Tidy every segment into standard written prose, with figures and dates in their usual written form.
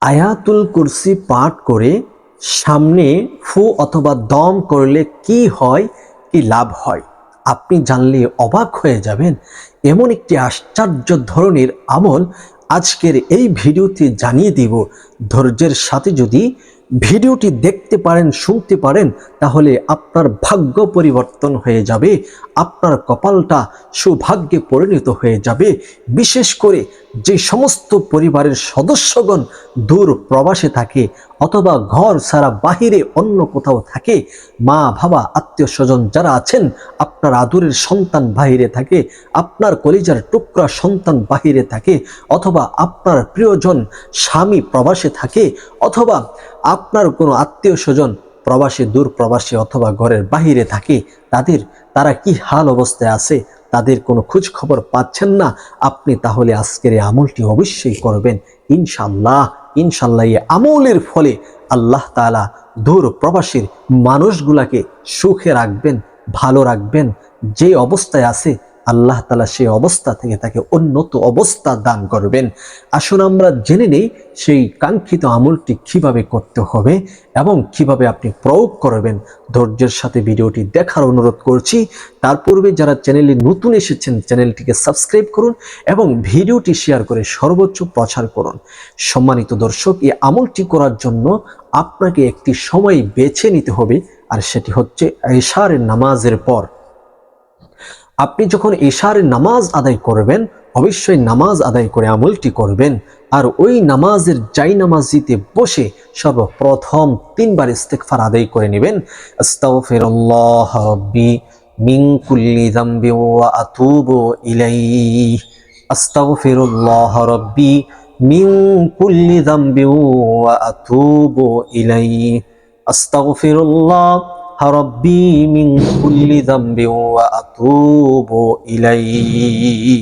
আয়াতুল কুরসি পাঠ করে সামনে ফু অথবা দম করলে কি হয়, কি লাভ হয়, আপনি জানলে অবাক হয়ে যাবেন। এমন একটি আশ্চর্য ধরনের আমল আজকের এই ভিডিওতে জানিয়ে দিব। ধৈর্যের সাথে যদি ভিডিওটি দেখতে পারেন, শুনতে পারেন, তাহলে আপনার ভাগ্য পরিবর্তন হয়ে যাবে, আপনার কপালটা সৌভাগ্যে পরিণত হয়ে যাবে। বিশেষ করে যে সমস্ত পরিবারের সদস্যগণ দূর প্রবাসে থাকে অথবা ঘর ছাড়া বাহিরে অন্য কোথাও থাকে, মা বাবা আত্মীয় স্বজন যারা আছেন, আপনার আদরের সন্তান বাহিরে থাকে, আপনার কলিজার টুকরা সন্তান বাহিরে থাকে, অথবা আপনার প্রিয়জন স্বামী প্রবাসে থাকে, অথবা আপনার কোনো আত্মীয় স্বজন প্রবাসী, দূর প্রবাসী অথবা ঘরের বাহিরে থাকে, তারা কি হাল অবস্থায় আছে, তাদের কোনো খোঁজ খবর পাচ্ছেন না, আপনি তাহলে আজকের এই আমলটি অবশ্যই করবেন। ইনশাল্লাহ এই আমলের ফলে আল্লাহ তাআলা দূর প্রবাসীর মানুষগুলাকে সুখে রাখবেন, ভালো রাখবেন। যে অবস্থায় আছে আল্লাহ তাআলা সেই অবস্থা থেকে তাকে উন্নত অবস্থা দান করবেন। আসুন আমরা জেনে নেই সেই কাঙ্ক্ষিত আমলটি কিভাবে করতে হবে এবং কিভাবে আপনি প্রয়োগ করবেন। ধৈর্যের সাথে ভিডিওটি দেখার অনুরোধ করছি। তার পূর্বে যারা চ্যানেলে নতুন এসেছেন, চ্যানেলটিকে সাবস্ক্রাইব করুন এবং ভিডিওটি শেয়ার করে সর্বোচ্চ প্রচার করুন। সম্মানিত দর্শক, এই আমলটি করার জন্য আপনাকে একটি সময় বেছে নিতে হবে, আর সেটি হচ্ছে ইশার নামাজের পর। আপনি যখন ইশারের নামাজ আদায় করবেন, অবশ্যই নামাজ আদায় করে আমলটি করবেন। আর ওই নামাজের জায়নামাজিতে বসে সর্বপ্রথম 3 বার ইস্তিগফার আদায় করে নেবেন। আস্তাগফিরুল্লাহ রাব্বি মিন কুল্লি যামবি ওয়া আতুবু ইলাইহি। আস্তাগফিরুল্লাহ রাব্বি মিন কুল্লি যামবি ওয়া আতুবু ইলাইহি। আস্তাগফিরুল্লাহ রাব্বি মিন কুল্লি যামবি ওয়া আতুবু ইলাইহি।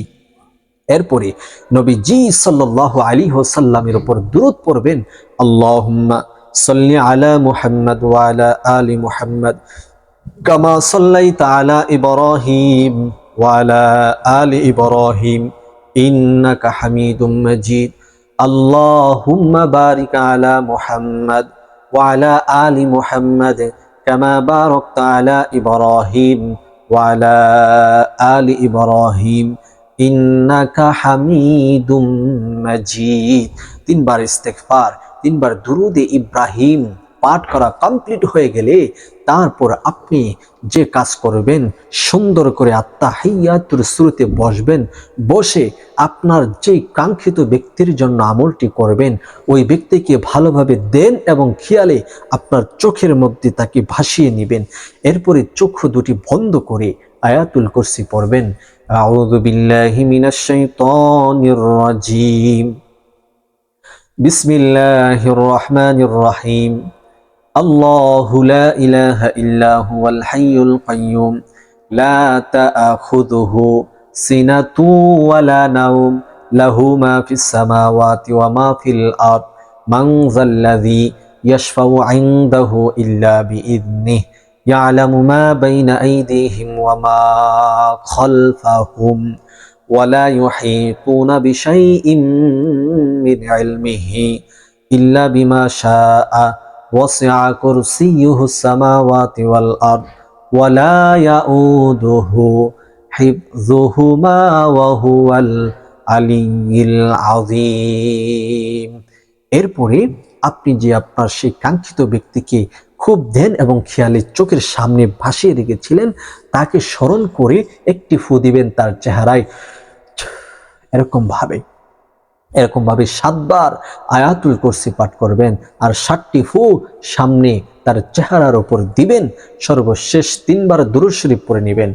এরপরে নবীজি সাল্লাল্লাহু আলাইহি ওয়াসাল্লামের উপর দুরূদ পড়বেন। আল্লাহুম্মা সাল্লি আলা মুহাম্মাদ ওয়া আলা আলি মুহাম্মাদ কামা সাল্লাইতা আলা ইব্রাহিম ওয়া আলা আলি ইব্রাহিম ইন্নাকা হামিদুম মাজিদ। আল্লাহুম্মা বারিক আলা মুহাম্মাদ ওয়া আলা আলি মুহাম্মাদ কামা বারাকতা আলা ইব্রাহিম ওয়া আলা আলি ইব্রাহিম ইন্নাকা হামিদুম মাজিদ। 3 বার ইস্তিগফার, 3 বার দুরুদে ইব্রাহিম পাঠ করা কমপ্লিট হয়ে গেলে তারপর আপনি যে কাজ করবেন, সুন্দর করে আত্তাহিয়াতুর শুরুতে বসবেন। বসে আপনার যে কাঙ্ক্ষিত ব্যক্তির জন্য আমলটি করবেন, ওই ব্যক্তিকে ভালোভাবে দেন এবং খেয়ালে আপনার চোখের মধ্যে তাকে ভাসিয়ে নেবেন। এরপরে চক্ষু দুটি বন্ধ করে আয়াতুল কুরসি পড়বেন। আউযু বিল্লাহি মিনাশ শাইতানির রাজিম। বিসমিল্লাহির রহমানির রহিম। আল্লাহু লা ইলাহা ইল্লা হুয়াল হাইয়ুল কাইয়্যুম লা তাআখুযুহু সিনাতুন ওয়া লা নাওম লাহু মা ফিস সামাওয়াতি ওয়া মা ফিল আরদ মান যাল্লাযী ইয়াশফাউ ইনদাহু ইল্লা বিইذনিহি ইয়ালামু মা বাইনা আইদিহিম ওয়া মা খালফাহুম ওয়া লা ইউহীতুনা বিশাইইন মিন ইলমিহি ইল্লা বিমা শাআ ওয়াসি'a কুরসিয়্যুহু সামাওয়াতি ওয়াল আরদ ওয়া লা ইয়াউদুহু হিফযুহুমা ওয়া হুয়াল আলিয়্যুল আযীম। এরপরে আপনি যে আপনার সেই কাঙ্ক্ষিত ব্যক্তিকে খুব ধ্যান এবং খেয়ালে চোখের সামনে ভাসিয়ে রেখেছিলেন, তাকে স্মরণ করে একটি ফু দিবেন তার চেহারায়। এরকম ভাবে 7 বার আয়াতুল কুরসি পাঠ করবেন আর 7টি ফু সামনে তার চেহারার উপর দিবেন। সর্বশেষ 3 বার দুরূদ শরীফ পড়ে নেবেন।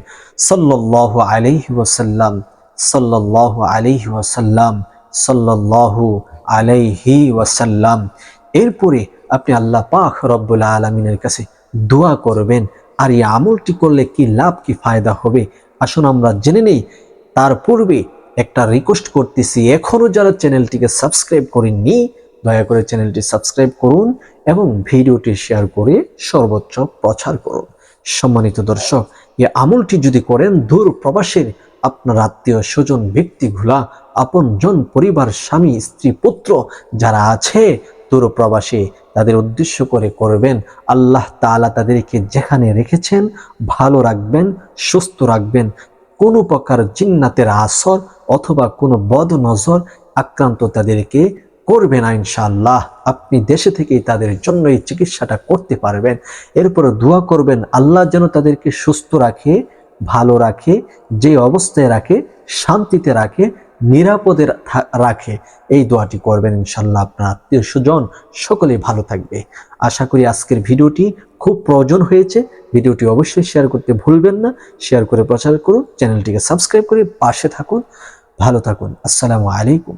সাল্লাল্লাহু আলাইহি ওয়াসাল্লাম, সাল্লাল্লাহু আলাইহি ওয়াসাল্লাম, সাল্লাল্লাহু আলাইহি ওয়াসাল্লাম। এরপরে আপনি আল্লাহ পাক রব্বুল আলামিনের কাছে দোয়া করবেন। আর এই আমলটি করলে কি লাভ, কি ফায়দা হবে, আসুন আমরা জেনে নেই। তার পূর্বে একটা রিকোয়েস্ট করতেছি, এখনো যারা চ্যানেলটিকে সাবস্ক্রাইব করেননি, দয়া করে চ্যানেলটি সাবস্ক্রাইব করুন এবং ভিডিওটি শেয়ার করে সর্বোচ্চ প্রচার করুন। সম্মানিত দর্শক, এই আমলটি যদি করেন, দূর প্রবাসের আপনার আত্মীয় স্বজন ব্যক্তিগুলা আপনজন পরিবার, স্বামী, স্ত্রী, পুত্র যারা আছে দূরপ্রবাসে, তাদের উদ্দেশ্য করে করবেন। আল্লাহ তাআলা তাদেরকে যেখানে রেখেছেন ভালো রাখবেন, সুস্থ রাখবেন। কোনো প্রকার জিন্নাতের আসর অথবা কোনো বদ নজর আক্রান্ত তাদেরকে করবে না ইনশাআল্লাহ। আপনি দেশে থেকেই তাদের জন্য এই চিকিৎসাটা করতে পারবেন। এরপরে দোয়া করবেন আল্লাহ যেন তাদেরকে সুস্থ রাখে, ভালো রাখে, যে অবস্থায় রাখে শান্তিতে রাখে, নিরাপদে রাখে। এই দোয়াটি করবেন ইনশাআল্লাহ। আপনার আত্মীয় স্বজন সকলেই ভালো থাকবে। আশা করি আজকের ভিডিওটি খুব প্রয়োজন হয়েছে। ভিডিওটি অবশ্যই শেয়ার করতে ভুলবেন না। শেয়ার করে প্রচার করুন, চ্যানেলটিকে সাবস্ক্রাইব করে পাশে থাকুন। ভালো থাকুন। আসসালামু আলাইকুম।